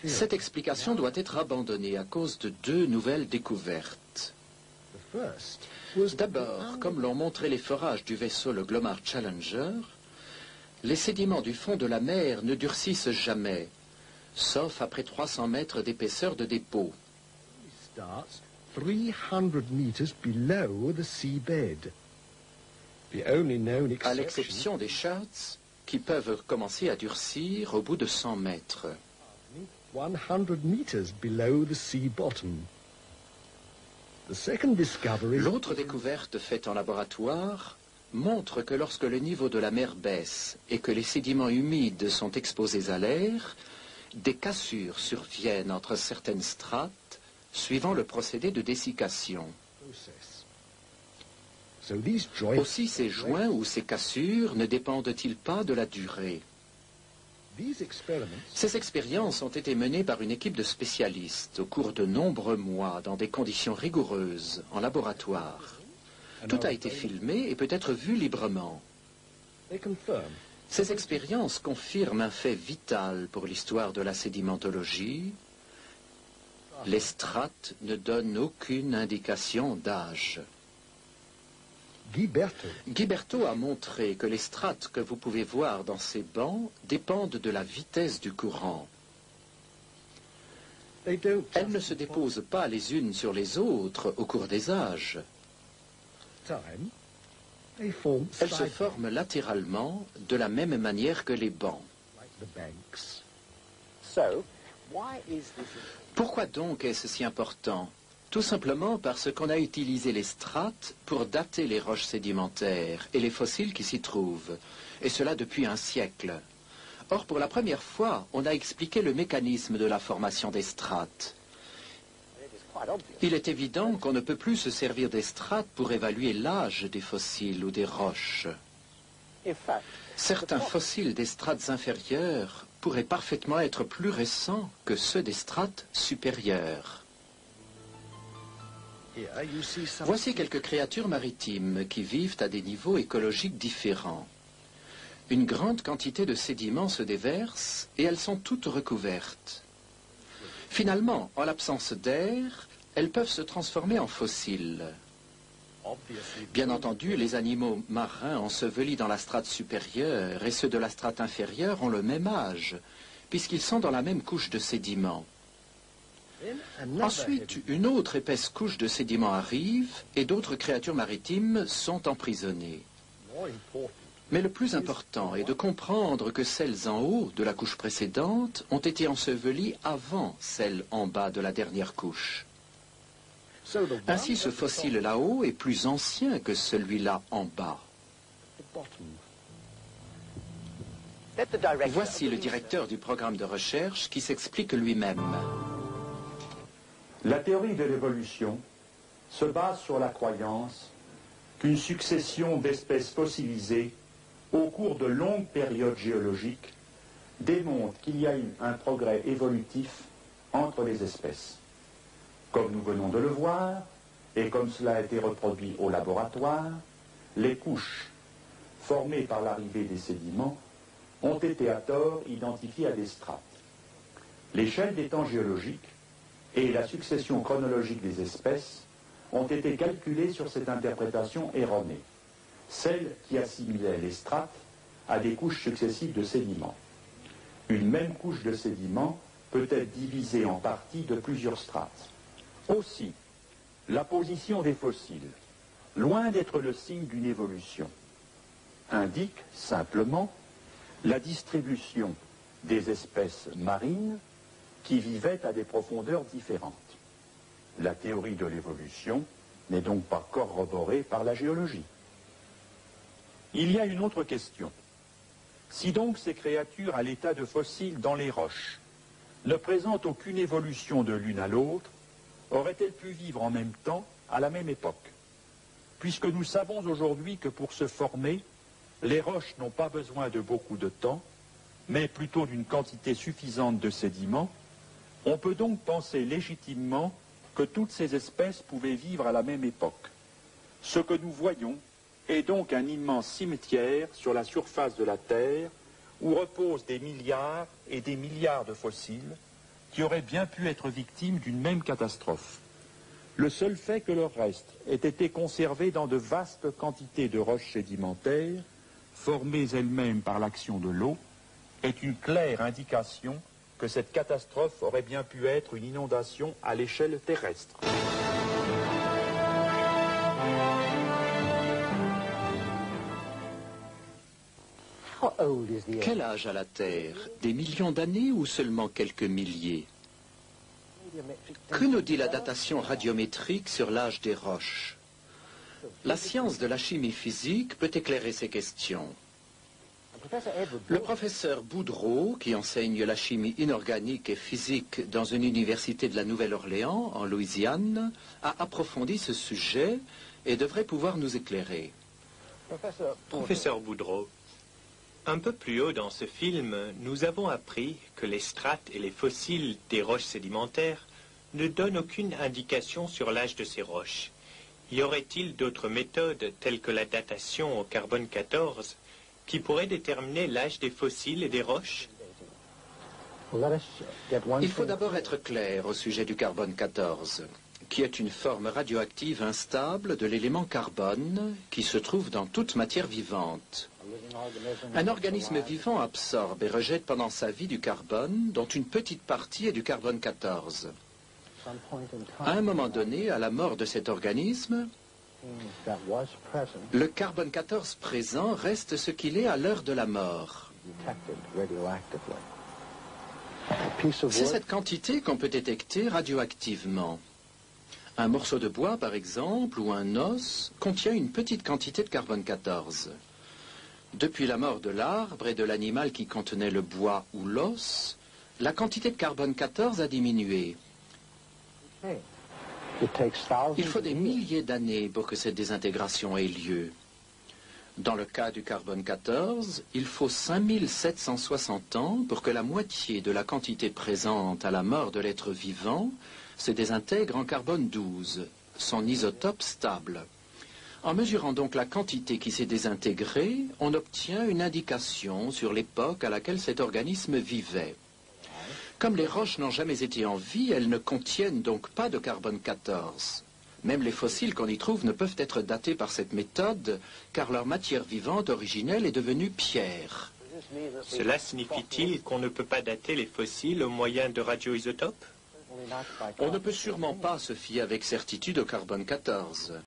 Cette explication doit être abandonnée à cause de deux nouvelles découvertes. D'abord, comme l'ont montré les forages du vaisseau le Glomar Challenger, les sédiments du fond de la mer ne durcissent jamais, sauf après 300 mètres d'épaisseur de dépôt. À l'exception des Schatz, qui peuvent commencer à durcir au bout de 100 mètres. 100 meters below the sea bottom. The second discovery... L'autre découverte faite en laboratoire montre que lorsque le niveau de la mer baisse et que les sédiments humides sont exposés à l'air, des cassures surviennent entre certaines strates suivant le procédé de dessiccation. Aussi ces joints ou ces cassures ne dépendent-ils pas de la durée? Ces expériences ont été menées par une équipe de spécialistes au cours de nombreux mois dans des conditions rigoureuses, en laboratoire. Tout a été filmé et peut être vu librement. Ces expériences confirment un fait vital pour l'histoire de la sédimentologie. Les strates ne donnent aucune indication d'âge. Guiberto a montré que les strates que vous pouvez voir dans ces bancs dépendent de la vitesse du courant. Elles ne se déposent pas les unes sur les autres au cours des âges. Elles se forment latéralement de la même manière que les bancs. Pourquoi donc est-ce si important ? Tout simplement parce qu'on a utilisé les strates pour dater les roches sédimentaires et les fossiles qui s'y trouvent, et cela depuis un siècle. Or, pour la première fois, on a expliqué le mécanisme de la formation des strates. Il est évident qu'on ne peut plus se servir des strates pour évaluer l'âge des fossiles ou des roches. Certains fossiles des strates inférieures pourraient parfaitement être plus récents que ceux des strates supérieures. Voici quelques créatures maritimes qui vivent à des niveaux écologiques différents. Une grande quantité de sédiments se déverse et elles sont toutes recouvertes. Finalement, en l'absence d'air, elles peuvent se transformer en fossiles. Bien entendu, les animaux marins ensevelis dans la strate supérieure et ceux de la strate inférieure ont le même âge, puisqu'ils sont dans la même couche de sédiments. Ensuite, une autre épaisse couche de sédiments arrive et d'autres créatures maritimes sont emprisonnées. Mais le plus important est de comprendre que celles en haut de la couche précédente ont été ensevelies avant celles en bas de la dernière couche. Ainsi, ce fossile là-haut est plus ancien que celui-là en bas. Voici le directeur du programme de recherche qui s'explique lui-même. La théorie de l'évolution se base sur la croyance qu'une succession d'espèces fossilisées au cours de longues périodes géologiques démontre qu'il y a eu un progrès évolutif entre les espèces. Comme nous venons de le voir, et comme cela a été reproduit au laboratoire, les couches formées par l'arrivée des sédiments ont été à tort identifiées à des strates. L'échelle des temps géologiques et la succession chronologique des espèces ont été calculées sur cette interprétation erronée, celle qui assimilait les strates à des couches successives de sédiments. Une même couche de sédiments peut être divisée en parties de plusieurs strates. Aussi, la position des fossiles, loin d'être le signe d'une évolution, indique simplement la distribution des espèces marines qui vivaient à des profondeurs différentes. La théorie de l'évolution n'est donc pas corroborée par la géologie. Il y a une autre question. Si donc ces créatures à l'état de fossiles dans les roches ne présentent aucune évolution de l'une à l'autre, auraient-elles pu vivre en même temps à la même époque? Puisque nous savons aujourd'hui que pour se former, les roches n'ont pas besoin de beaucoup de temps, mais plutôt d'une quantité suffisante de sédiments, on peut donc penser légitimement que toutes ces espèces pouvaient vivre à la même époque. Ce que nous voyons est donc un immense cimetière sur la surface de la Terre où reposent des milliards et des milliards de fossiles qui auraient bien pu être victimes d'une même catastrophe. Le seul fait que leur reste ait été conservé dans de vastes quantités de roches sédimentaires, formées elles-mêmes par l'action de l'eau, est une claire indication que cette catastrophe aurait bien pu être une inondation à l'échelle terrestre. Quel âge a la Terre? Des millions d'années ou seulement quelques milliers? Que nous dit la datation radiométrique sur l'âge des roches? La science de la chimie physique peut éclairer ces questions. Le professeur Boudreau, qui enseigne la chimie inorganique et physique dans une université de la Nouvelle-Orléans, en Louisiane, a approfondi ce sujet et devrait pouvoir nous éclairer. Professeur Boudreau, un peu plus haut dans ce film, nous avons appris que les strates et les fossiles des roches sédimentaires ne donnent aucune indication sur l'âge de ces roches. Y aurait-il d'autres méthodes, telles que la datation au carbone 14, qui pourraient déterminer l'âge des fossiles et des roches? Il faut d'abord être clair au sujet du carbone 14, qui est une forme radioactive instable de l'élément carbone qui se trouve dans toute matière vivante. Un organisme vivant absorbe et rejette pendant sa vie du carbone, dont une petite partie est du carbone 14. À un moment donné, à la mort de cet organisme, le carbone 14 présent reste ce qu'il est à l'heure de la mort. C'est cette quantité qu'on peut détecter radioactivement. Un morceau de bois, par exemple, ou un os, contient une petite quantité de carbone 14. Depuis la mort de l'arbre et de l'animal qui contenait le bois ou l'os, la quantité de carbone 14 a diminué. Il faut des milliers d'années pour que cette désintégration ait lieu. Dans le cas du carbone 14, il faut 5760 ans pour que la moitié de la quantité présente à la mort de l'être vivant se désintègre en carbone 12, son isotope stable. En mesurant donc la quantité qui s'est désintégrée, on obtient une indication sur l'époque à laquelle cet organisme vivait. Comme les roches n'ont jamais été en vie, elles ne contiennent donc pas de carbone 14. Même les fossiles qu'on y trouve ne peuvent être datés par cette méthode, car leur matière vivante originelle est devenue pierre. Cela signifie-t-il qu'on ne peut pas dater les fossiles au moyen de radioisotopes? On ne peut sûrement pas se fier avec certitude au carbone 14.